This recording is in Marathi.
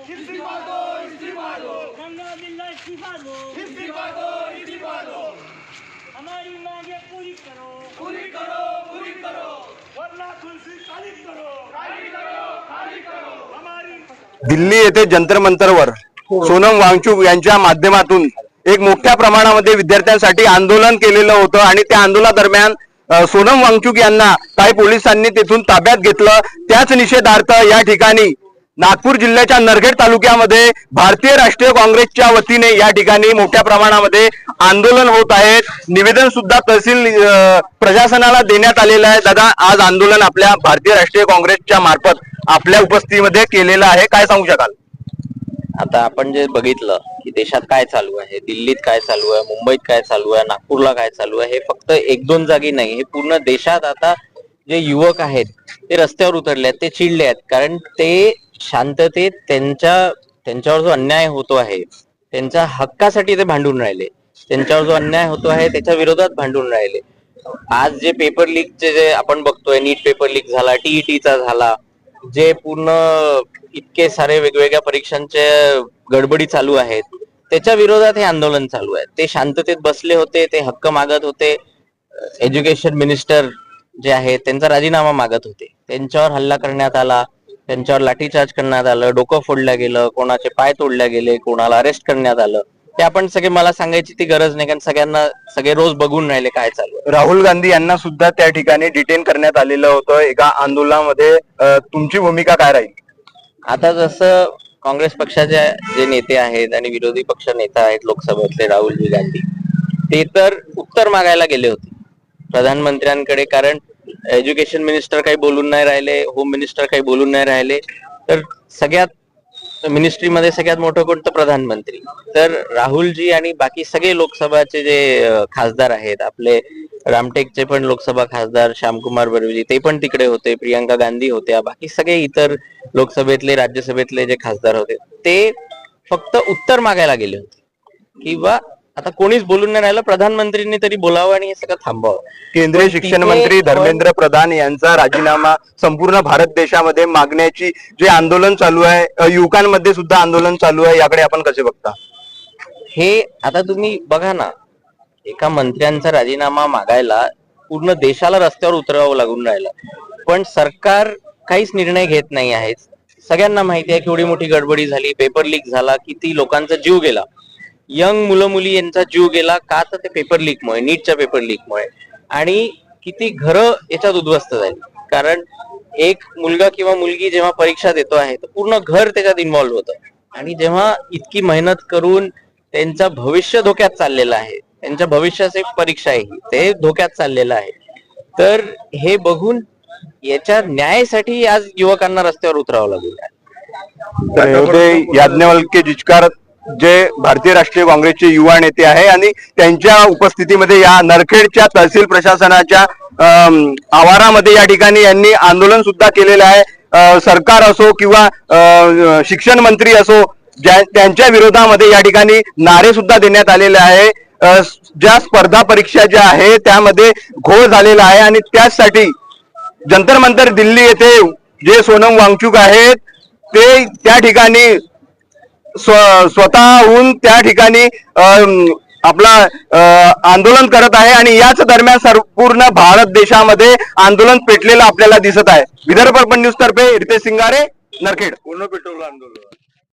इस्तीफा दो, इस्तीफा दो, गंगा बिल्ला इस्तीफा दो, इस्तीफा दो, इस्तीफा दो, हमारी मांगे पूरी करो, पूरी करो, पूरी करो, वरना कुर्सी खाली करो, खाली करो, खाली करो। हमारी दिल्ली येथे जंतर मंतरवर सोनम वांगचुक यांच्या माध्यमातून एक मोठ्या प्रमाणामध्ये विद्यार्थ्यांसाठी आंदोलन केलेलं होतं आणि त्या आंदोलनादरम्यान सोनम वांगचुक यांना काही पोलिसांनी तेथून ताब्यात घेतलं। त्याच निषेधार्थ या ठिकाणी नागपूर जिल्ह्याच्या नरखेड तालुक्यामध्ये भारतीय राष्ट्रीय काँग्रेसच्या वतीने या ठिकाणी मोठ्या प्रमाणामध्ये आंदोलन होत आहे। निवेदन सुद्धा तहसील प्रशासनाला देण्यात आलेलं आहे। दादा, आज आंदोलन आपल्या भारतीय राष्ट्रीय काँग्रेसच्या मार्फत आपल्या उपस्थितीमध्ये केलेलं आहे, काय सांगू शकाल? आता आपण जे बघितलं की देशात काय चालू आहे, दिल्लीत काय चालू आहे, मुंबईत काय चालू आहे, नागपूरला काय चालू आहे, हे फक्त एक दोन जागी नाही, हे पूर्ण देशात आता जे युवक आहेत ते रस्त्यावर उतरले आहेत, ते चिडले आहेत, कारण ते शांततेत त्यांच्यावर जो अन्याय होतो आहे त्यांच्या हक्कासाठी ते भांडून राहिले, त्यांच्यावर जो अन्याय होतो आहे त्याच्या विरोधात भांडून राहिले। आज जे पेपर लीकचे जे आपण बघतोय, नीट पेपर लीक झाला, टीईटीचा झाला, जे पूर्ण इतके सारे वेगवेगळ्या परीक्षांचे गडबडी चालू आहेत, त्याच्या विरोधात हे आंदोलन चालू आहे। ते शांततेत बसले होते, ते हक्क मागत होते, एज्युकेशन मिनिस्टर जे आहेत त्यांचा राजीनामा मागत होते, त्यांच्यावर हल्ला करण्यात आला, त्यांच्यावर लाठीचार्ज करण्यात आलं, डोकं फोडलं गेलं, कोणाचे पाय तोडले गेले, कोणाला अरेस्ट करण्यात आलं, ते आपण सगळे, मला सांगायची ती गरज नाही, कारण सगळे रोज बघून राहिले काय चालू आहे। राहुल गांधी यांना सुद्धा त्या ठिकाणी डिटेन करण्यात आलेलं होतं एका आंदोलनामध्ये, तुमची भूमिका काय राहील? आता जसं काँग्रेस पक्षाचे जे नेते आहेत आणि विरोधी पक्ष नेता आहेत लोकसभेतले राहुलजी गांधी, ते तर उत्तर मागायला गेले होते प्रधानमंत्र्यांकडे, कारण एज्युकेशन मिनिस्टर काही बोलून नाही राहिले, होम मिनिस्टर काही बोलून नाही राहिले, तर सगळ्यात मिनिस्ट्रीमध्ये सगळ्यात मोठं कोणतं? प्रधानमंत्री। तर राहुलजी आणि बाकी सगळे लोकसभाचे जे खासदार आहेत, आपले रामटेकचे पण लोकसभा खासदार श्यामकुमार बर्वेजी ते पण तिकडे होते, प्रियंका गांधी होत्या, बाकी सगळे इतर लोकसभेतले राज्यसभेतले जे खासदार होते ते फक्त उत्तर मागायला गेले होते की बा आता कोणीच बोलून नाही राहिलं, प्रधानमंत्रींनी तरी बोलावं आणि हे सगळं थांबवावं। केंद्रीय शिक्षण मंत्री धर्मेंद्र प्रधान यांचा राजीनामा संपूर्ण भारत देशामध्ये मागण्याची जे आंदोलन चालू आहे, युवकांमध्ये सुद्धा आंदोलन चालू आहे, याकडे आपण कसे बघता? हे आता तुम्ही बघा ना, एका मंत्र्यांचा राजीनामा मागायला पूर्ण देशाला रस्त्यावर उतरावं लागून राहिलं, पण सरकार काहीच निर्णय घेत नाही आहे। सगळ्यांना माहिती आहे केवढी मोठी गडबडी झाली, पेपर लीक झाला, किती लोकांचा जीव गेला, यंग मुलं मुली यांचा जीव गेला का? तर ते पेपर लीकमुळे, नीटच्या पेपर लीकमुळे, आणि किती घरं याच्यात उद्ध्वस्त झाली, कारण एक मुलगा किंवा मुलगी जेव्हा परीक्षा देतो आहे तर पूर्ण घर त्याच्यात इन्व्हॉल्व्ह होतं, आणि जेव्हा इतकी मेहनत करून त्यांचं भविष्य धोक्यात चाललेलं आहे, त्यांच्या भविष्याची परीक्षा आहे ते धोक्यात चाललेलं आहे, तर हे बघून याच्या न्यायासाठी आज युवकांना रस्त्यावर उतरावं लागेल। याज्ञवल्क्य जिचकार जे भारतीय राष्ट्रीय काँग्रेसचे युवा नेते आहे आणि त्यांच्या उपस्थितीमध्ये या नरखेडच्या तहसील प्रशासनाच्या आवारामध्ये या ठिकाणी यांनी आंदोलन सुद्धा केलेलं आहे। सरकार असो किंवा शिक्षण मंत्री असो, त्यांच्या विरोधामध्ये या ठिकाणी नारे सुद्धा देण्यात आलेले आहे। ज्या स्पर्धा परीक्षा ज्या आहे त्यामध्ये घोळ झालेला आहे आणि त्याचसाठी जंतर मंतर दिल्ली येथे जे सोनम वांगचुक आहेत ते त्या ठिकाणी स्वतःहून त्या ठिकाणी आपला आंदोलन करत आहे आणि याच दरम्यान संपूर्ण भारत देशामध्ये आंदोलन पेटलेलं आपल्याला दिसत आहे। विदर्भ न्यूज तर्फे रितेश सिंगारे, नरखेड। पूर्ण पेट्रोल आंदोलन।